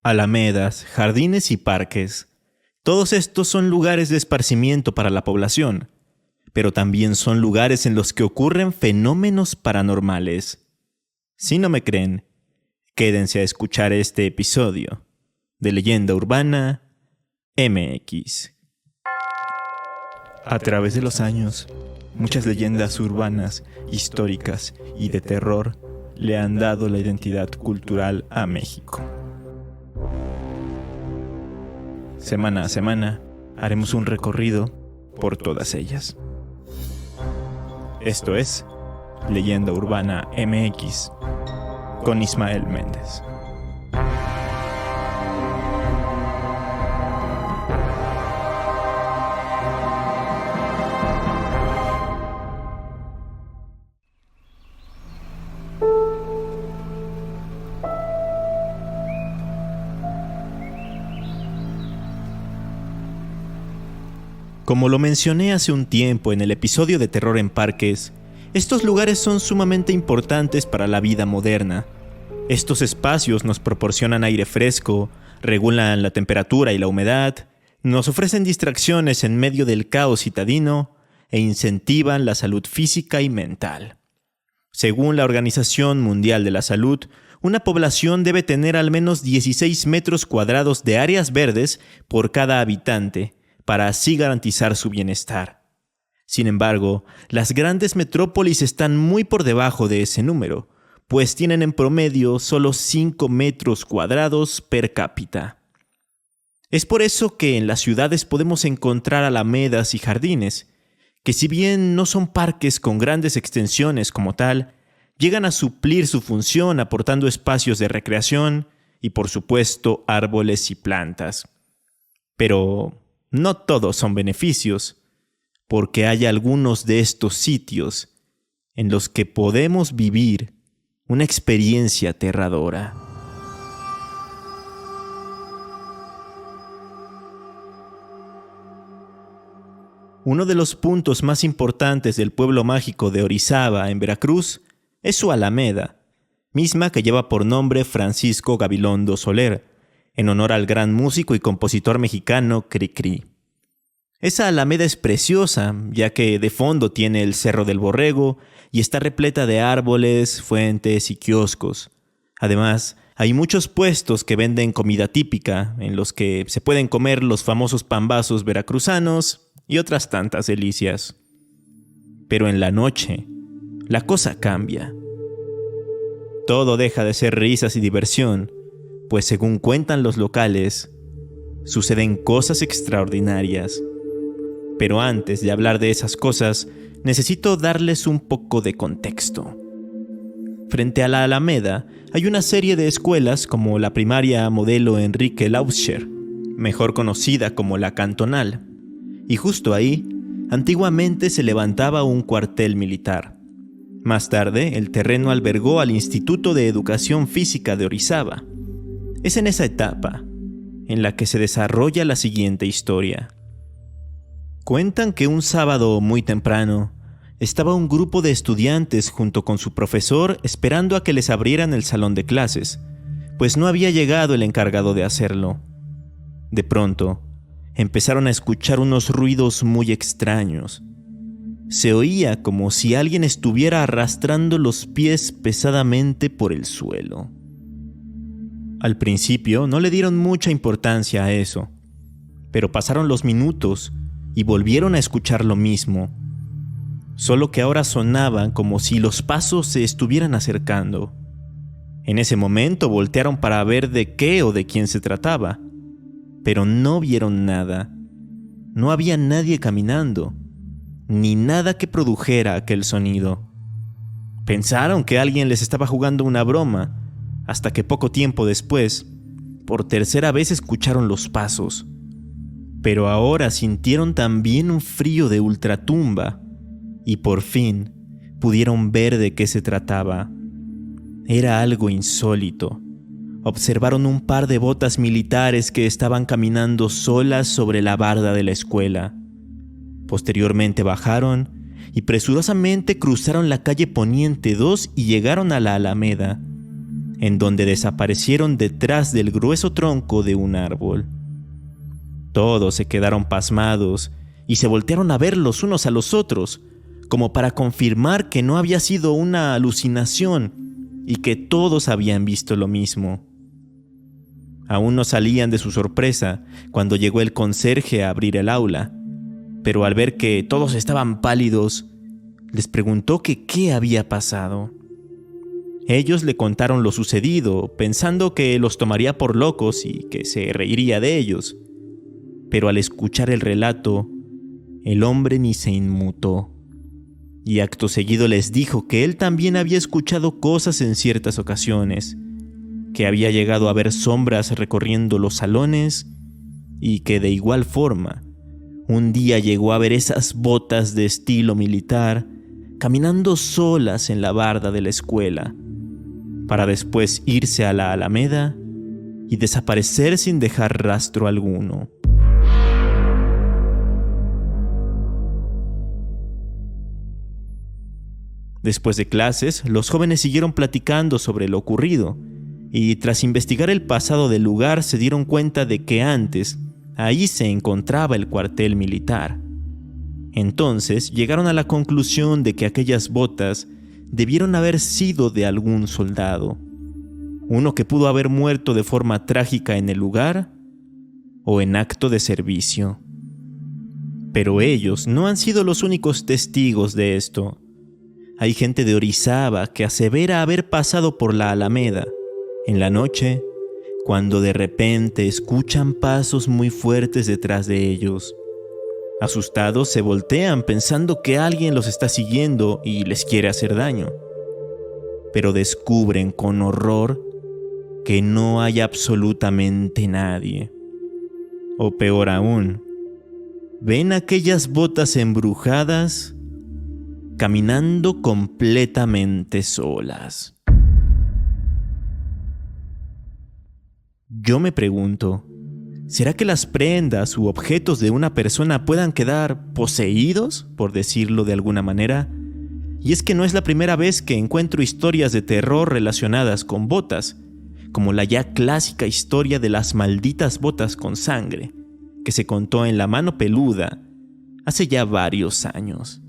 Alamedas, jardines y parques. Todos estos son lugares de esparcimiento para la población, pero también son lugares en los que ocurren fenómenos paranormales. Si no me creen, quédense a escuchar este episodio de Leyenda Urbana MX. A través de los años, muchas leyendas urbanas, históricas y de terror le han dado la identidad cultural a México. Semana a semana haremos un recorrido por todas ellas. Esto es Leyenda Urbana MX con Ismael Méndez. Como lo mencioné hace un tiempo en el episodio de Terror en Parques, estos lugares son sumamente importantes para la vida moderna. Estos espacios nos proporcionan aire fresco, regulan la temperatura y la humedad, nos ofrecen distracciones en medio del caos citadino e incentivan la salud física y mental. Según la Organización Mundial de la Salud, una población debe tener al menos 16 metros cuadrados de áreas verdes por cada habitante, para así garantizar su bienestar. Sin embargo, las grandes metrópolis están muy por debajo de ese número, pues tienen en promedio solo 5 metros cuadrados per cápita. Es por eso que en las ciudades podemos encontrar alamedas y jardines, que si bien no son parques con grandes extensiones como tal, llegan a suplir su función aportando espacios de recreación y, por supuesto, árboles y plantas. Pero no todos son beneficios, porque hay algunos de estos sitios en los que podemos vivir una experiencia aterradora. Uno de los puntos más importantes del pueblo mágico de Orizaba, en Veracruz, es su Alameda, misma que lleva por nombre Francisco Gabilondo Soler, en honor al gran músico y compositor mexicano Cricri. Esa alameda es preciosa, ya que de fondo tiene el Cerro del Borrego y está repleta de árboles, fuentes y kioscos. Además, hay muchos puestos que venden comida típica, en los que se pueden comer los famosos pambazos veracruzanos y otras tantas delicias. Pero en la noche, la cosa cambia. Todo deja de ser risas y diversión, pues según cuentan los locales, suceden cosas extraordinarias. Pero antes de hablar de esas cosas, necesito darles un poco de contexto. Frente a la Alameda hay una serie de escuelas como la primaria modelo Enrique Lauscher, mejor conocida como la Cantonal, y justo ahí, antiguamente se levantaba un cuartel militar. Más tarde, el terreno albergó al Instituto de Educación Física de Orizaba. Es en esa etapa en la que se desarrolla la siguiente historia. Cuentan que un sábado muy temprano estaba un grupo de estudiantes junto con su profesor esperando a que les abrieran el salón de clases, pues no había llegado el encargado de hacerlo. De pronto, empezaron a escuchar unos ruidos muy extraños. Se oía como si alguien estuviera arrastrando los pies pesadamente por el suelo. Al principio no le dieron mucha importancia a eso, pero pasaron los minutos y volvieron a escuchar lo mismo, solo que ahora sonaban como si los pasos se estuvieran acercando. En ese momento voltearon para ver de qué o de quién se trataba, pero no vieron nada. No había nadie caminando, ni nada que produjera aquel sonido. Pensaron que alguien les estaba jugando una broma, hasta que poco tiempo después, por tercera vez escucharon los pasos. Pero ahora sintieron también un frío de ultratumba, y por fin pudieron ver de qué se trataba. Era algo insólito. Observaron un par de botas militares que estaban caminando solas sobre la barda de la escuela. Posteriormente bajaron y presurosamente cruzaron la calle Poniente 2 y llegaron a la Alameda. en donde desaparecieron detrás del grueso tronco de un árbol. Todos se quedaron pasmados y se voltearon a ver los unos a los otros, como para confirmar que no había sido una alucinación y que todos habían visto lo mismo. Aún no salían de su sorpresa cuando llegó el conserje a abrir el aula, pero al ver que todos estaban pálidos, les preguntó que qué había pasado. Ellos le contaron lo sucedido, pensando que los tomaría por locos y que se reiría de ellos. Pero al escuchar el relato, el hombre ni se inmutó. Y acto seguido les dijo que él también había escuchado cosas en ciertas ocasiones, que había llegado a ver sombras recorriendo los salones y que de igual forma, un día llegó a ver esas botas de estilo militar caminando solas en la barda de la escuela, para después irse a la Alameda y desaparecer sin dejar rastro alguno. Después de clases, los jóvenes siguieron platicando sobre lo ocurrido, y tras investigar el pasado del lugar se dieron cuenta de que antes ahí se encontraba el cuartel militar. Entonces llegaron a la conclusión de que aquellas botas debieron haber sido de algún soldado, uno que pudo haber muerto de forma trágica en el lugar o en acto de servicio. Pero ellos no han sido los únicos testigos de esto. Hay gente de Orizaba que asevera haber pasado por la Alameda en la noche, cuando de repente escuchan pasos muy fuertes detrás de ellos. Asustados se voltean pensando que alguien los está siguiendo y les quiere hacer daño. Pero descubren con horror que no hay absolutamente nadie. O peor aún, ven aquellas botas embrujadas caminando completamente solas. Yo me pregunto, ¿será que las prendas u objetos de una persona puedan quedar poseídos, por decirlo de alguna manera? Y es que no es la primera vez que encuentro historias de terror relacionadas con botas, como la ya clásica historia de las malditas botas con sangre, que se contó en La Mano Peluda hace ya varios años.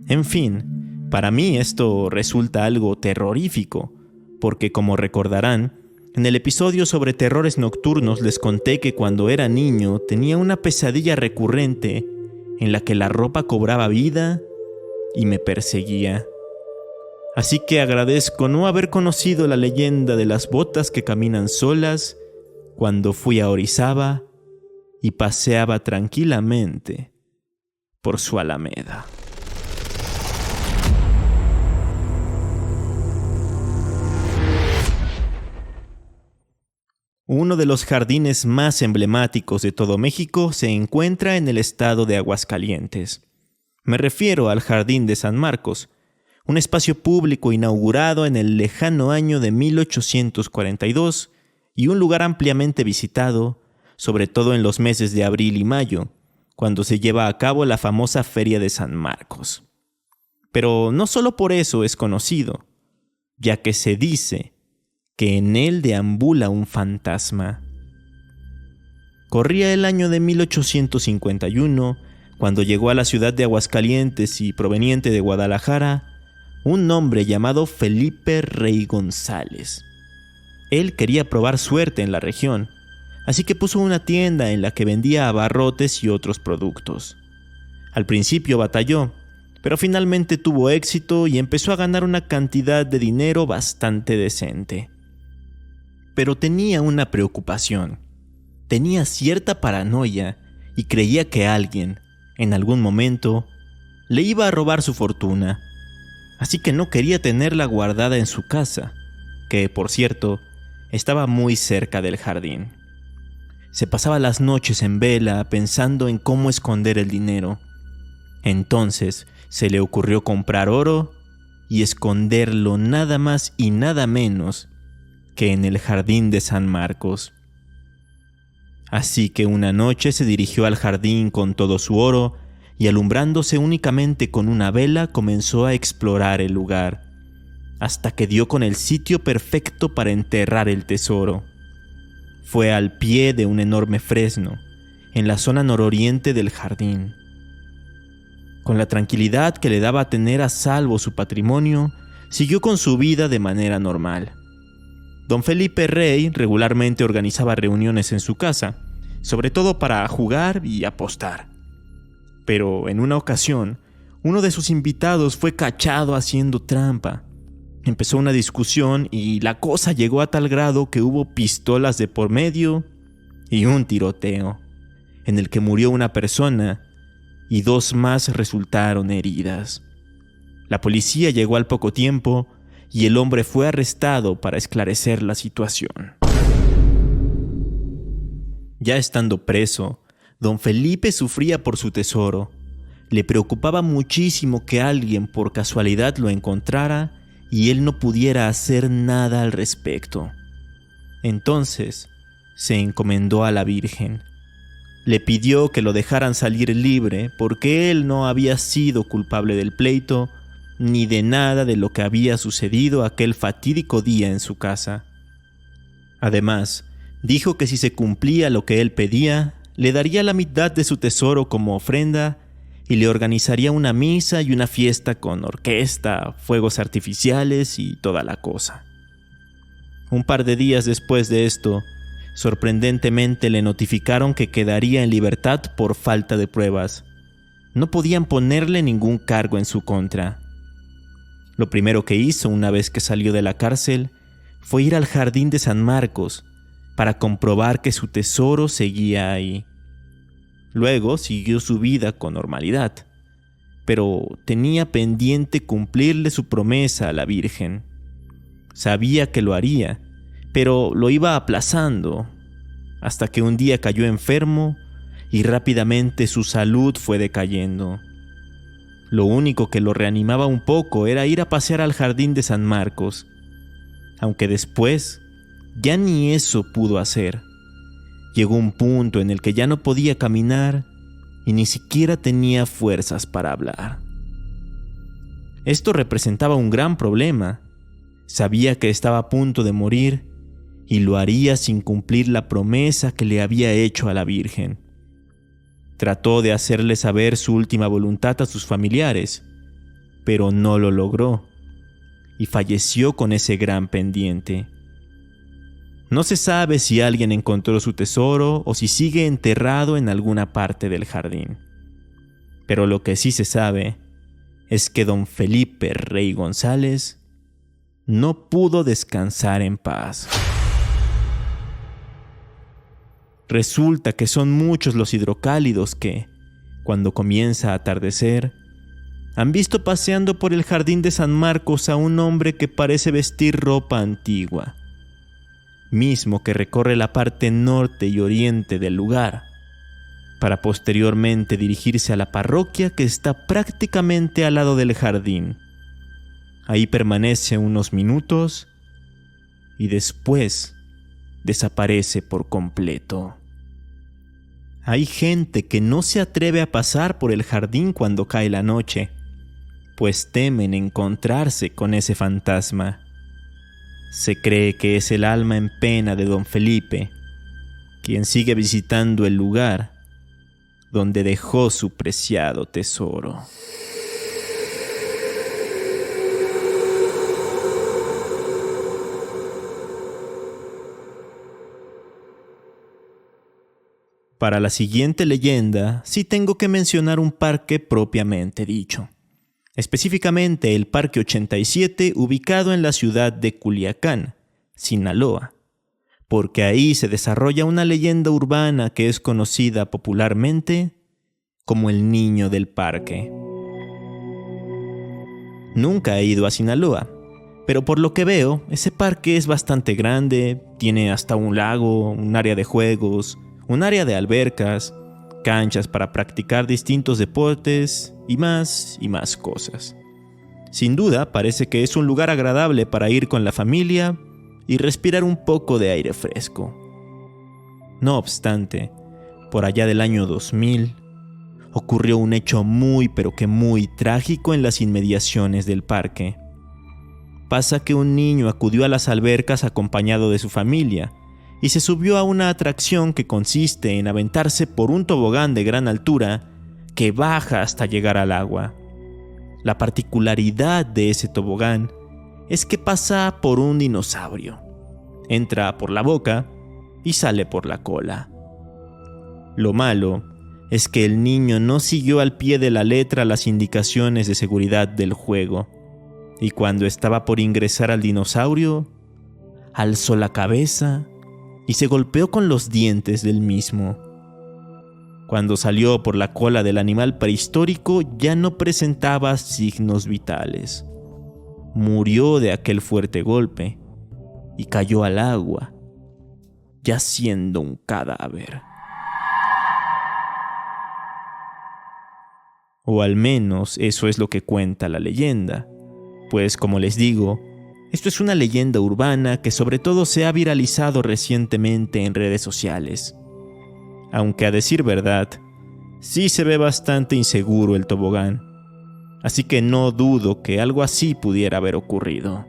En fin, para mí esto resulta algo terrorífico, porque como recordarán, en el episodio sobre terrores nocturnos les conté que cuando era niño tenía una pesadilla recurrente en la que la ropa cobraba vida y me perseguía. Así que agradezco no haber conocido la leyenda de las botas que caminan solas cuando fui a Orizaba y paseaba tranquilamente por su Alameda. Uno de los jardines más emblemáticos de todo México se encuentra en el estado de Aguascalientes. Me refiero al Jardín de San Marcos, un espacio público inaugurado en el lejano año de 1842 y un lugar ampliamente visitado, sobre todo en los meses de abril y mayo, cuando se lleva a cabo la famosa Feria de San Marcos. Pero no solo por eso es conocido, ya que se dice que en él deambula un fantasma. Corría el año de 1851, cuando llegó a la ciudad de Aguascalientes y proveniente de Guadalajara, un hombre llamado Felipe Rey González. Él quería probar suerte en la región, así que puso una tienda en la que vendía abarrotes y otros productos. Al principio batalló, pero finalmente tuvo éxito y empezó a ganar una cantidad de dinero bastante decente. Pero tenía una preocupación. Tenía cierta paranoia y creía que alguien, en algún momento, le iba a robar su fortuna. Así que no quería tenerla guardada en su casa, que, por cierto, estaba muy cerca del jardín. Se pasaba las noches en vela pensando en cómo esconder el dinero. Entonces se le ocurrió comprar oro y esconderlo nada más y nada menos que en el Jardín de San Marcos. Así que una noche se dirigió al jardín con todo su oro y alumbrándose únicamente con una vela comenzó a explorar el lugar, hasta que dio con el sitio perfecto para enterrar el tesoro. Fue al pie de un enorme fresno, en la zona nororiente del jardín. Con la tranquilidad que le daba tener a salvo su patrimonio, siguió con su vida de manera normal. Don Felipe Rey regularmente organizaba reuniones en su casa, sobre todo para jugar y apostar. Pero en una ocasión, uno de sus invitados fue cachado haciendo trampa. Empezó una discusión y la cosa llegó a tal grado que hubo pistolas de por medio y un tiroteo, en el que murió una persona y 2 más resultaron heridas. La policía llegó al poco tiempo y el hombre fue arrestado para esclarecer la situación. Ya estando preso, don Felipe sufría por su tesoro. Le preocupaba muchísimo que alguien por casualidad lo encontrara y él no pudiera hacer nada al respecto. Entonces, se encomendó a la Virgen. Le pidió que lo dejaran salir libre porque él no había sido culpable del pleito ni de nada de lo que había sucedido aquel fatídico día en su casa. Además, dijo que si se cumplía lo que él pedía, le daría la mitad de su tesoro como ofrenda y le organizaría una misa y una fiesta con orquesta, fuegos artificiales y toda la cosa. Un par de días después de esto, sorprendentemente le notificaron que quedaría en libertad por falta de pruebas. No podían ponerle ningún cargo en su contra. Lo primero que hizo una vez que salió de la cárcel fue ir al jardín de San Marcos para comprobar que su tesoro seguía ahí. Luego siguió su vida con normalidad, pero tenía pendiente cumplirle su promesa a la Virgen. Sabía que lo haría, pero lo iba aplazando, hasta que un día cayó enfermo y rápidamente su salud fue decayendo. Lo único que lo reanimaba un poco era ir a pasear al jardín de San Marcos, aunque después ya ni eso pudo hacer. Llegó un punto en el que ya no podía caminar y ni siquiera tenía fuerzas para hablar. Esto representaba un gran problema. Sabía que estaba a punto de morir y lo haría sin cumplir la promesa que le había hecho a la Virgen. Trató de hacerle saber su última voluntad a sus familiares, pero no lo logró y falleció con ese gran pendiente. No se sabe si alguien encontró su tesoro o si sigue enterrado en alguna parte del jardín. Pero lo que sí se sabe es que don Felipe Rey González no pudo descansar en paz. Resulta que son muchos los hidrocálidos que, cuando comienza a atardecer, han visto paseando por el jardín de San Marcos a un hombre que parece vestir ropa antigua, mismo que recorre la parte norte y oriente del lugar, para posteriormente dirigirse a la parroquia que está prácticamente al lado del jardín. Ahí permanece unos minutos y después desaparece por completo. Hay gente que no se atreve a pasar por el jardín cuando cae la noche, pues temen encontrarse con ese fantasma. Se cree que es el alma en pena de don Felipe, quien sigue visitando el lugar donde dejó su preciado tesoro. Para la siguiente leyenda, sí tengo que mencionar un parque propiamente dicho. Específicamente el Parque 87, ubicado en la ciudad de Culiacán, Sinaloa, porque ahí se desarrolla una leyenda urbana que es conocida popularmente como el Niño del Parque. Nunca he ido a Sinaloa, pero por lo que veo, ese parque es bastante grande, tiene hasta un lago, un área de juegos, un área de albercas, canchas para practicar distintos deportes y más cosas. Sin duda, parece que es un lugar agradable para ir con la familia y respirar un poco de aire fresco. No obstante, por allá del año 2000, ocurrió un hecho muy trágico en las inmediaciones del parque. pasa que un niño acudió a las albercas acompañado de su familia y se subió a una atracción que consiste en aventarse por un tobogán de gran altura que baja hasta llegar al agua. La particularidad de ese tobogán es que pasa por un dinosaurio. Entra por la boca y sale por la cola. Lo malo es que el niño no siguió al pie de la letra las indicaciones de seguridad del juego, y cuando estaba por ingresar al dinosaurio, alzó la cabeza y se golpeó con los dientes del mismo. Cuando salió por la cola del animal prehistórico, ya no presentaba signos vitales. Murió de aquel fuerte golpe y cayó al agua, ya siendo un cadáver. O al menos eso es lo que cuenta la leyenda, pues como les digo, esto es una leyenda urbana que sobre todo se ha viralizado recientemente en redes sociales. Aunque a decir verdad, sí se ve bastante inseguro el tobogán, así que no dudo que algo así pudiera haber ocurrido.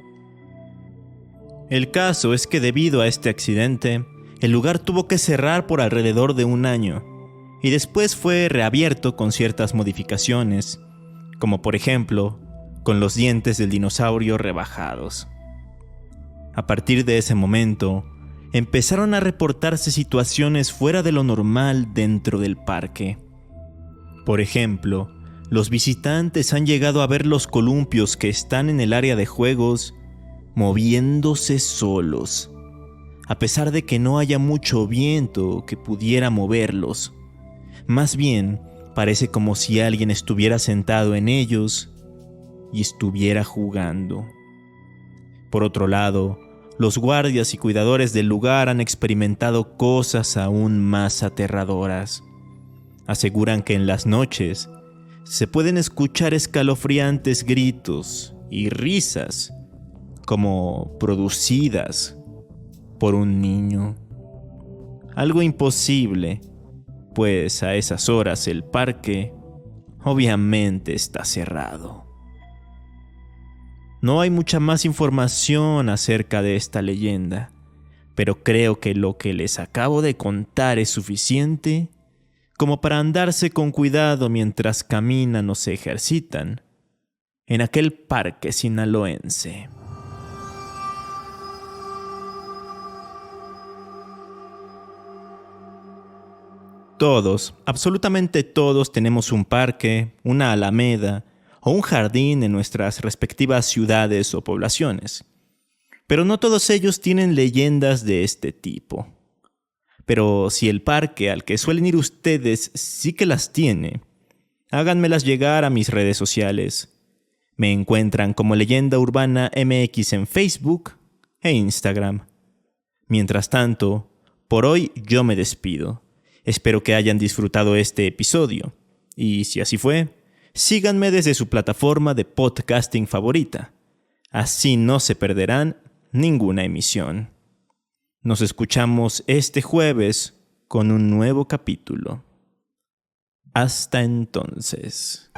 El caso es que debido a este accidente, el lugar tuvo que cerrar por alrededor de un año, y después fue reabierto con ciertas modificaciones, como por ejemplo, con los dientes del dinosaurio rebajados. A partir de ese momento, empezaron a reportarse situaciones fuera de lo normal dentro del parque. Por ejemplo, los visitantes han llegado a ver los columpios que están en el área de juegos moviéndose solos, a pesar de que no haya mucho viento que pudiera moverlos. Más bien, parece como si alguien estuviera sentado en ellos y estuviera jugando. Por otro lado, los guardias y cuidadores del lugar han experimentado cosas aún más aterradoras. Aseguran que en las noches se pueden escuchar escalofriantes gritos y risas, como producidas por un niño. Algo imposible, pues a esas horas el parque obviamente está cerrado. No hay mucha más información acerca de esta leyenda, pero creo que lo que les acabo de contar es suficiente como para andarse con cuidado mientras caminan o se ejercitan en aquel parque sinaloense. Todos, absolutamente todos tenemos un parque, una alameda o un jardín en nuestras respectivas ciudades o poblaciones. Pero no todos ellos tienen leyendas de este tipo. Pero si el parque al que suelen ir ustedes sí que las tiene, háganmelas llegar a mis redes sociales. Me encuentran como Leyenda Urbana MX en Facebook e Instagram. Mientras tanto, por hoy yo me despido. Espero que hayan disfrutado este episodio. Y si así fue, síganme desde su plataforma de podcasting favorita. Así no se perderán ninguna emisión. Nos escuchamos este jueves con un nuevo capítulo. Hasta entonces.